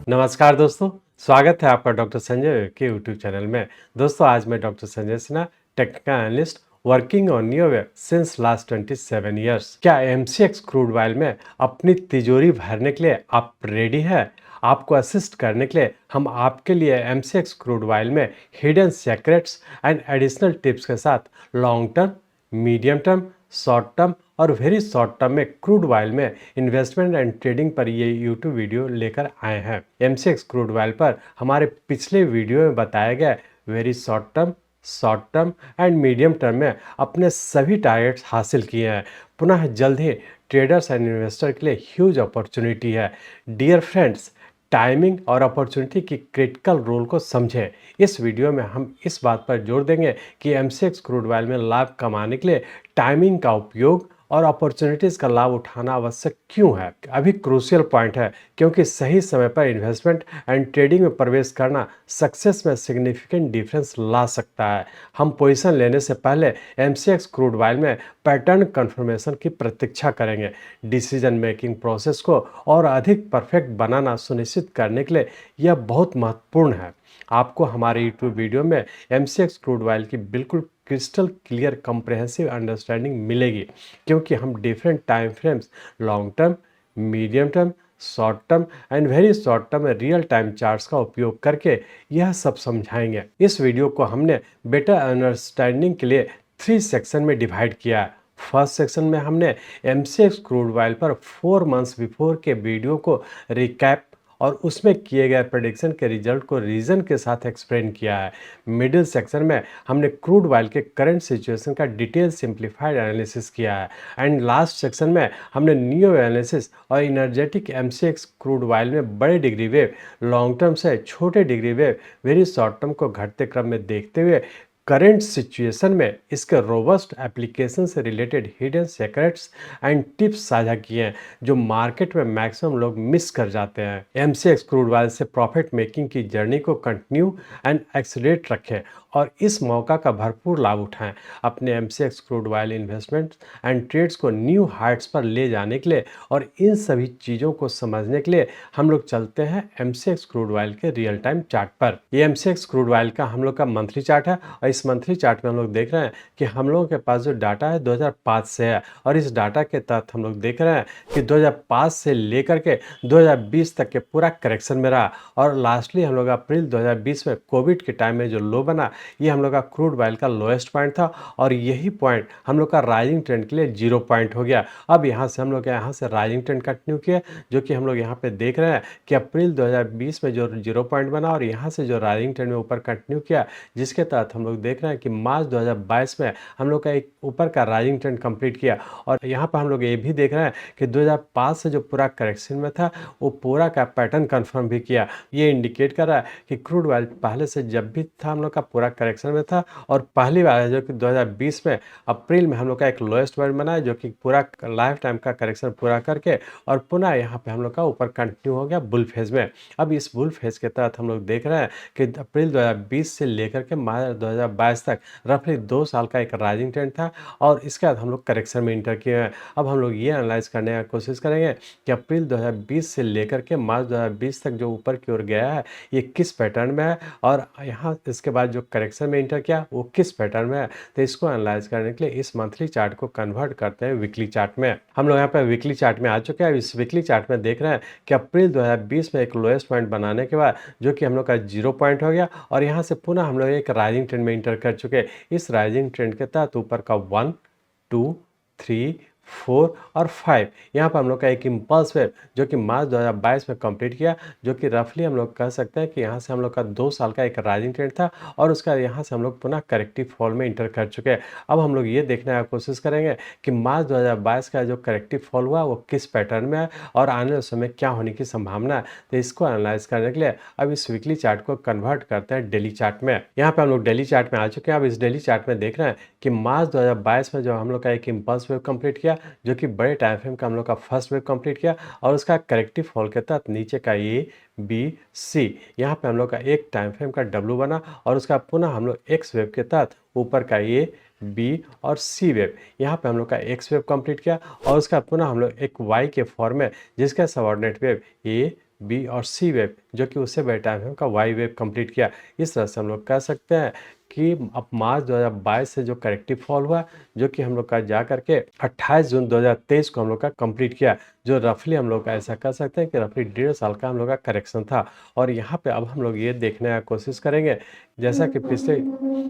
नमस्कार दोस्तों, स्वागत है आपका डॉक्टर संजय के यूट्यूब चैनल में। दोस्तों आज मैं doctor Sanjay Sinha, technical analyst working on NeoWave since last 27 years. क्या एमसीएक्स क्रूड ऑयल में अपनी तिजोरी भरने के लिए आप रेडी हैं? आपको असिस्ट करने के लिए हम आपके लिए एमसीएक्स क्रूड ऑयल में hidden secrets and additional tips के साथ long term, medium term, short term और वेरी शॉर्ट टर्म में क्रूड ऑयल में इन्वेस्टमेंट एंड ट्रेडिंग पर ये यूट्यूब वीडियो लेकर आए हैं। एमसीएक्स क्रूड ऑयल पर हमारे पिछले वीडियो में बताया गया very short term and medium term में अपने सभी टारगेट्स हासिल किए हैं। पुनः जल्द ही ट्रेडर्स एंड इन्वेस्टर के लिए ह्यूज अपॉर्चुनिटी है। डियर फ्रेंड्स, टाइमिंग और अपॉर्चुनिटी की क्रिटिकल रोल को समझें। इस वीडियो में हम इस बात पर जोर देंगे कि एमसीएक्स क्रूड ऑयल में लाभ कमाने के लिए टाइमिंग का उपयोग और अपॉर्चुनिटीज़ का लाभ उठाना आवश्यक क्यों है। अभी क्रूशियल पॉइंट है, क्योंकि सही समय पर इन्वेस्टमेंट एंड ट्रेडिंग में प्रवेश करना सक्सेस में सिग्निफिकेंट डिफरेंस ला सकता है। हम पोजीशन लेने से पहले एमसीएक्स क्रूड ऑयल में पैटर्न कन्फर्मेशन की प्रतीक्षा करेंगे। डिसीजन मेकिंग प्रोसेस को और अधिक परफेक्ट बनाना सुनिश्चित करने के लिए यह बहुत महत्वपूर्ण है। आपको हमारे यूट्यूब वीडियो में एमसीएक्स क्रूड ऑयल की बिल्कुल क्रिस्टल क्लियर कंप्रेहेंसिव अंडरस्टैंडिंग मिलेगी, क्योंकि हम different time frames long term, medium term, short term and very short term में रियल टाइम चार्ट्स का उपयोग करके यह सब समझाएंगे। इस वीडियो को हमने बेटर अंडरस्टैंडिंग के लिए 3 सेक्शन में डिवाइड किया है। फर्स्ट सेक्शन में हमने एमसीएक्स क्रूड ऑयल पर 4 मंथ्स बिफोर के वीडियो को रिकैप और उसमें किए गए प्रेडिक्शन के रिजल्ट को रीजन के साथ एक्सप्लेन किया है। मिडिल सेक्शन में हमने क्रूड ऑयल के करंट सिचुएशन का डिटेल सिंप्लीफाइड एनालिसिस किया है। एंड लास्ट सेक्शन में हमने नियो एनालिसिस और इनर्जेटिक एमसीएक्स क्रूड ऑयल में बड़े डिग्री वेव, लॉन्ग टर्म से छोटे degree wave, very short term को घटते क्रम में देखते हुए करेंट सिचुएशन में इसके रोबस्ट एप्लीकेशन से related hidden secrets and tips साझा किए हैं, जो मार्केट में मैक्सिमम लोग मिस कर जाते हैं। एमसीएक्स क्रूड ऑयल से प्रॉफिट मेकिंग की जर्नी को कंटिन्यू एंड एक्सीलरेट रखें और इस मौका का भरपूर लाभ उठाएं। अपने MCX crude oil investment and trades को न्यू हाइट्स पर ले जाने के लिए और इन सभी चीज़ों को समझने के लिए हम लोग चलते हैं एमसीएक्स क्रूड ऑयल के रियल टाइम चार्ट पर। ये एमसीएक्स क्रूड ऑयल का हम लोग का मंथली चार्ट है और इस मंथली चार्ट में हम लोग देख रहे हैं कि हम लोगों के पास जो डाटा है 2005 से है और इस डाटा के तहत हम लोग देख रहे हैं कि 2005 से लेकर के 2020 तक के पूरा करेक्शन में रहा और लास्टली हम लोग अप्रैल 2020 में कोविड के टाइम में जो लो बना, ये हम लोग का क्रूड ऑयल का लोएस्ट पॉइंट था और यही पॉइंट हम लोग का राइजिंग ट्रेंड के लिए 0 पॉइंट हो गया। अब यहाँ से हम लोग यहाँ से राइजिंग ट्रेंड कंटिन्यू किया, जो कि हम लोग यहाँ पे देख रहे हैं कि अप्रैल 2020 में जो 0 पॉइंट बना और यहाँ से जो राइजिंग ट्रेंड में ऊपर कंटिन्यू किया, जिसके तहत हम लोग देख रहे हैं कि मार्च 2022 में हम लोग का एक ऊपर का राइजिंग ट्रेंड कंप्लीट किया और यहाँ पर हम लोग ये भी देख रहे हैं कि 2005 से जो पूरा करेक्शन में था वो पूरा का पैटर्न कंफर्म भी किया। ये इंडिकेट कर रहा है कि क्रूड ऑयल पहले से जब भी था हम लोग का पूरा करेक्शन में था और पहली बार है जो कि 2020 में अप्रैल में हम लोग का एक लोएस्ट पॉइंट बना है, जो कि पूरा लाइफ टाइम का करेक्शन पूरा करके और पुनः यहाँ पे हम लोग का ऊपर कंटिन्यू हो गया बुल फेज में। अब इस बुल फेज के तहत हम लोग देख रहे हैं कि अप्रैल 2020 से लेकर के मार्च 2022 तक रफली 2 साल का एक राइजिंग ट्रेंड था और इसके बाद हम लोग करेक्शन में इंटर किए हैं। अब हम लोग ये एनालाइज करने की कोशिश करेंगे कि अप्रैल 2020 से लेकर के मार्च 2020 तक जो ऊपर की ओर गया है ये किस पैटर्न में है और यहाँ इसके बाद जो करेक्शन में इंटर किया वो किस पैटर्न में है। तो इसको एनालाइज करने के लिए इस मंथली चार्ट को कन्वर्ट करते हैं वीकली चार्ट में। हम लोग यहाँ पे वीकली चार्ट में आ चुके हैं। इस वीकली चार्ट में देख रहे हैं कि अप्रैल 2020 में एक लोएस्ट पॉइंट बनाने के बाद जो कि हम लोग का 0 पॉइंट हो गया और यहाँ से पुनः हम लोग एक राइजिंग ट्रेंड में इंटर कर चुके हैं। इस राइजिंग ट्रेंड के तहत ऊपर का 1, 2, 3, 4 और 5 यहाँ पर हम लोग का एक इम्पल्स वेव जो कि मार्च 2022 में कंप्लीट किया, जो कि रफली हम लोग कह सकते हैं कि यहाँ से हम लोग का 2 साल का एक राइजिंग ट्रेंड था और उसका यहाँ से हम लोग पुनः करेक्टिव फॉल में इंटर कर चुके हैं। अब हम लोग ये देखने की कोशिश करेंगे कि मार्च 2022 का जो करेक्टिव फॉल हुआ वो किस पैटर्न में है और आने वाले समय क्या होने की संभावना है। तो इसको एनालाइज करने के लिए अब इस वीकली चार्ट को कन्वर्ट करते हैं डेली चार्ट में। यहाँ पे हम लोग डेली चार्ट में आ चुके हैं। अब इस डेली चार्ट में देख रहे हैं कि मार्च 2022 में जो हम लोग का एक इम्पल्स वेव कंप्लीट किया, जो कि बड़े टाइम फ्रेम का हम लोग का फर्स्ट वेव कंप्लीट किया और उसका करेक्टिव फॉल के तहत नीचे का ए बी सी यहाँ पे हम लोग का एक टाइम फ्रेम का डब्ल्यू बना और उसका पुनः हम लोग एक्स वेव के तहत ऊपर का ए बी और सी वेव यहाँ पे हम लोग का एक्स वेव कंप्लीट किया और उसका पुनः हम लोग एक वाई के फॉर्म में जिसका सबऑर्डिनेट वेव ए बी और सी वेव जो कि उससे बड़े टाइम फ्रेम का वाई वेव कंप्लीट किया। इस तरह से हम लोग कह सकते हैं कि अब मार्च 2022 से जो करेक्टिव फॉल हुआ, जो कि हम लोग का जा करके 28 जून 2023 को हम लोग का कंप्लीट किया, जो रफली हम लोग का ऐसा कह सकते हैं कि रफली 1.5 साल का हम लोग का करेक्शन था। और यहाँ पे अब हम लोग ये देखने का कोशिश करेंगे, जैसा कि पिछले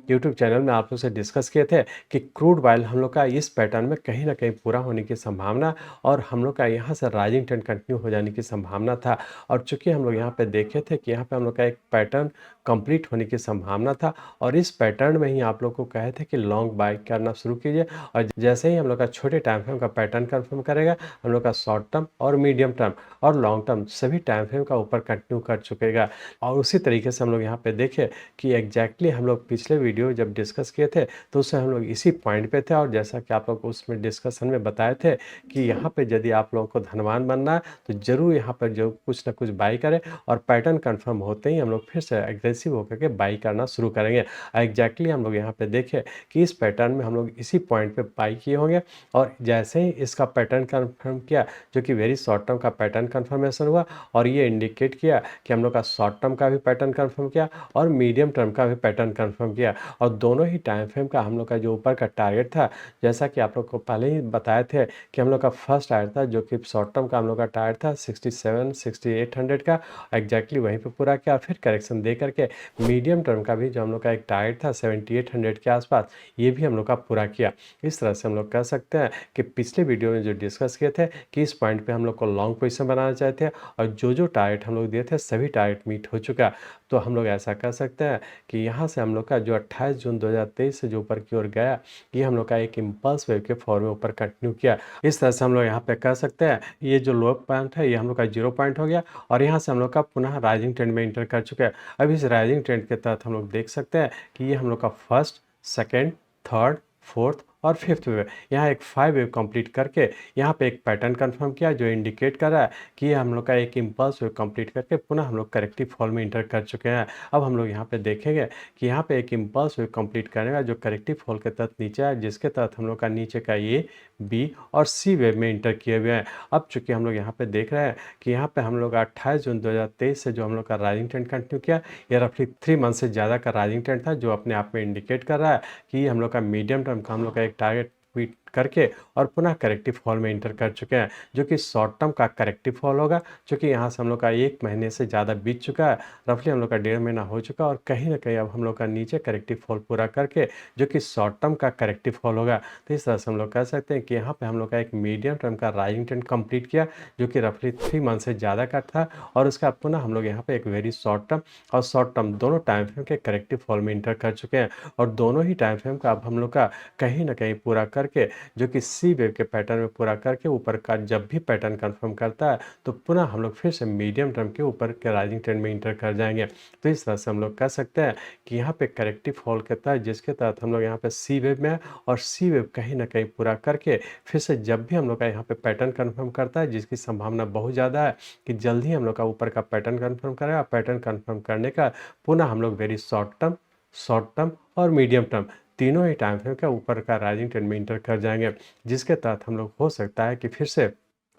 यूट्यूब चैनल में आप लोग से डिस्कस किए थे कि क्रूड ऑयल हम लोग का इस पैटर्न में कहीं ना कहीं पूरा होने की संभावना और हम लोग का यहाँ से राइजिंग ट्रेंड कंटिन्यू हो जाने की संभावना था। और चूंकि हम लोग यहाँ पे देखे थे कि यहाँ पे हम लोग का एक पैटर्न कंप्लीट होने की संभावना था, और इस पैटर्न में ही आप लोग को कहे थे कि लॉन्ग बाय करना शुरू कीजिए। और जैसे ही हम लोग का छोटे टाइम फ्रेम का पैटर्न कंफर्म करेगा, हम लोग का शॉर्ट टर्म और मीडियम टर्म और लॉन्ग टर्म सभी टाइम फ्रेम का ऊपर कंटिन्यू कर चुकेगा। और उसी तरीके से हम लोग यहाँ पे देखें कि एग्जैक्टली हम लोग पिछले वीडियो जब डिस्कस किए थे तो उससे हम लोग इसी पॉइंट पे थे, और जैसा कि आप लोग उसमें डिस्कशन में बताए थे कि यहाँ पे यदि आप लोगों को धनवान बनना है तो जरूर यहाँ पर जो कुछ ना कुछ बाई करें, और पैटर्न कंफर्म होते ही हम लोग फिर से एग्रेसिव होकर के बाई करना शुरू करेंगे। एग्जैक्टली हम लोग यहाँ पे देखें कि इस पैटर्न में हम लोग इसी पॉइंट पे बाई किए होंगे, और जैसे ही इसका पैटर्न कंफर्म किया, जो कि वेरी शॉर्ट टर्म का पैटर्न कंफर्मेशन हुआ, और ये इंडिकेट किया कि हम लोग का शॉर्ट टर्म का भी पैटर्न कंफर्म किया और मीडियम टर्म का भी पैटर्न कंफर्म किया, और दोनों ही टाइम फ्रेम का हम लोग का जो ऊपर का टारगेट था, जैसा कि आप लोग को पहले ही बताए थे कि हम लोग का फर्स्ट टारगेट था, जो कि शॉर्ट टर्म का हम लोग का टारगेट था 67-6800 का, एग्जैक्टली वहीं पे पूरा किया। फिर करेक्शन दे करके मीडियम टर्म का भी जो हम लोग का एक टारगेट था 7800 के आसपास, ये भी हम लोग का पूरा किया। इस तरह से हम लोग कह सकते हैं कि पिछले वीडियो में जो डिस्कस किए थे कि इस पॉइंट पे हम लोग को लॉन्ग पोजीशन बनाना चाहते हैं, और जो जो टारगेट हम लोग दिए थे सभी टारगेट मीट हो चुका। तो हम लोग ऐसा कह सकते हैं कि यहाँ से हम लोग का जो 28 जून 2023 से जो ऊपर की ओर गया, ये हम लोग का एक इम्पल्स वेव के फॉर्म में ऊपर कंटिन्यू किया। इस तरह से हम लोग यहाँ पे कह सकते हैं ये जो लो पॉइंट है ये हम लोग का 0 पॉइंट हो गया, और यहाँ से हम लोग का पुनः राइजिंग ट्रेंड में इंटर कर चुके हैं। अब इस राइजिंग ट्रेंड के तहत हम लोग देख सकते हैं कि ये हम लोग का फर्स्ट, सेकेंड, थर्ड, फोर्थ और फिफ्थ वेव, यहाँ एक 5 वेव कंप्लीट करके यहाँ पे एक पैटर्न कंफर्म किया, जो इंडिकेट कर रहा है कि ये हम लोग का एक इम्पल्स वेव कंप्लीट करके पुनः हम लोग करेक्टिव फॉल में इंटर कर चुके हैं। अब हम लोग यहाँ पे देखेंगे कि यहाँ पे एक इम्पल्स वेव कंप्लीट करेगा जो करेक्टिव फॉल के तहत नीचे है, जिसके तहत हम लोग का नीचे का ए, बी और सी वेव में इंटर किए हुए हैं। अब चूंकि हम लोग यहाँ पे देख रहे हैं कि यहाँ पे हम लोग 28 जून 2023 से जो हम लोग का राइजिंग ट्रेंड कंटिन्यू किया, ये रफली 3 मंथ से ज़्यादा का राइजिंग ट्रेंड था, जो अपने आप में इंडिकेट कर रहा है कि हम लोग का मीडियम टर्म का हम लोग का एक टारगेट मीट करके और पुनः करेक्टिव फॉल में इंटर कर चुके हैं, जो कि शॉर्ट टर्म का करेक्टिव फॉल होगा। क्योंकि यहाँ से हम लोग का 1 महीने से ज़्यादा बीत चुका है, रफली हम लोग का 1.5 महीना हो चुका, और कहीं ना कहीं अब हम लोग का नीचे करेक्टिव फॉल पूरा करके जो कि शॉर्ट टर्म का करेक्टिव फॉल होगा। तो इस तरह से हम लोग कह सकते हैं कि यहाँ पे हम लोग का एक मीडियम टर्म का राइजिंग ट्रेंड कंप्लीट किया, जो कि रफली 3 मंथ से ज़्यादा का था, और उसका पुनः हम लोग यहाँ पे एक वेरी शॉर्ट टर्म और शॉर्ट टर्म दोनों टाइम फ्रेम के करेक्टिव फॉल में इंटर कर चुके हैं, और दोनों ही टाइम फ्रेम का अब हम लोग का कहीं ना कहीं पूरा करके जो कि सी वेव के पैटर्न में पूरा करके ऊपर का जब भी पैटर्न कंफर्म करता है तो पुनः हम लोग फिर से मीडियम टर्म के ऊपर के राइजिंग ट्रेंड में इंटर कर जाएंगे। तो इस तरह से हम लोग कह सकते हैं कि यहाँ पे करेक्टिव फॉल के तहत, जिसके तहत हम लोग यहाँ पे सी वेव में है, और सी वेव कहीं ना कहीं पूरा करके फिर से जब भी हम लोग का यहाँ पे पैटर्न कंफर्म करता है, जिसकी संभावना बहुत ज़्यादा है कि जल्द ही हम लोग का ऊपर का पैटर्न कंफर्म करेगा। पैटर्न कंफर्म करने का पुनः हम लोग वेरी शॉर्ट टर्म और मीडियम टर्म तीनों ही टाइम फ्रेम के ऊपर का राइजिंग ट्रेंड में इंटर कर जाएंगे, जिसके तहत हम लोग हो सकता है कि फिर से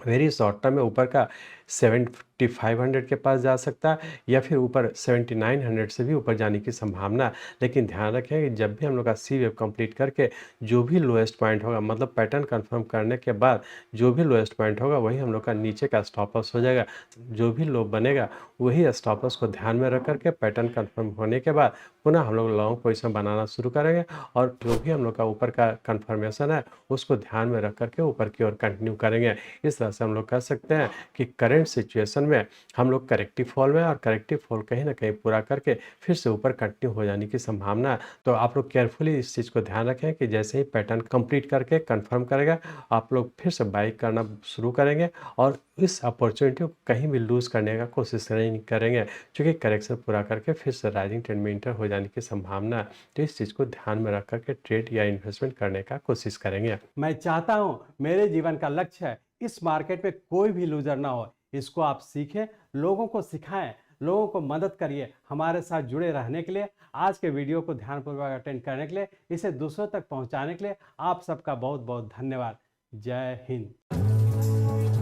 वेरी शॉर्ट टर्म में ऊपर का 7500 के पास जा सकता है, या फिर ऊपर 7900 से भी ऊपर जाने की संभावना। लेकिन ध्यान रखें कि जब भी हम लोग का सी वेव कंप्लीट करके जो भी लोएस्ट पॉइंट होगा, मतलब पैटर्न कंफर्म करने के बाद जो भी लोएस्ट पॉइंट होगा वही हम लोग का नीचे का स्टॉप लॉस हो जाएगा। जो भी लो बनेगा वही स्टॉप लॉस को ध्यान में रख करके पैटर्न कंफर्म होने के बाद पुनः हम लोग लॉन्ग पोजिशन बनाना शुरू करेंगे, और जो भी हम लोग का ऊपर का कंफर्मेशन है उसको ध्यान में रख करके ऊपर की ओर कंटिन्यू करेंगे। इस तरह से हम लोग कह सकते हैं कि करंट सिचुएशन में हम लोग करेक्टिव फॉल में, और करेक्टिव फॉल कहीं ना कहीं पूरा करके फिर से ऊपर कंटिन्यू हो जाने की संभावना है। तो आप लोग केयरफुली इस चीज़ को ध्यान रखें कि जैसे ही पैटर्न कंप्लीट करके कंफर्म करेगा, आप लोग फिर से बाई करना शुरू करेंगे, और इस अपॉर्चुनिटी को कहीं भी लूज़ करने का कोशिश नहीं करेंगे, क्योंकि करेक्शन पूरा करके फिर से राइजिंग ट्रेंड में इंटर हो जाने की संभावना है। तो इस चीज़ को ध्यान में रख करके ट्रेड या इन्वेस्टमेंट करने का कोशिश करेंगे। मैं चाहता हूं मेरे जीवन का लक्ष्य है इस मार्केट में कोई भी लूजर ना हो। इसको आप सीखें, लोगों को सिखाएं, लोगों को मदद करिए। हमारे साथ जुड़े रहने के लिए, आज के वीडियो को ध्यानपूर्वक अटेंड करने के लिए, इसे दूसरों तक पहुंचाने के लिए आप सबका बहुत बहुत धन्यवाद। जय हिंद।